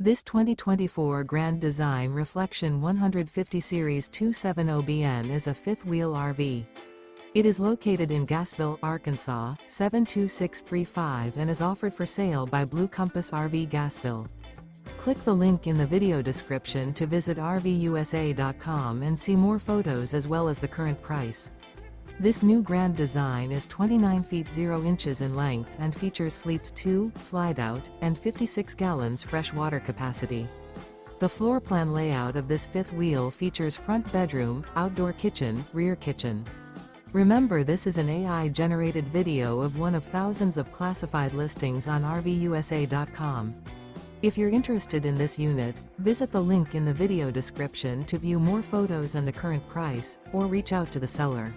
This 2024 Grand Design Reflection 150 Series 270BN is a fifth-wheel RV. It is located in Gassville, Arkansas, 72635 and is offered for sale by Blue Compass RV Gassville. Click the link in the video description to visit RVUSA.com and see more photos as well as the current price. This new Grand Design is 29 feet 0 inches in length and features sleeps 2, Slideout, and 56 gallons fresh water capacity. The floor plan layout of this fifth wheel features front bedroom, outdoor kitchen, rear kitchen. Remember, this is an AI-generated video of one of thousands of classified listings on RVUSA.com. If you're interested in this unit, visit the link in the video description to view more photos and the current price, or reach out to the seller.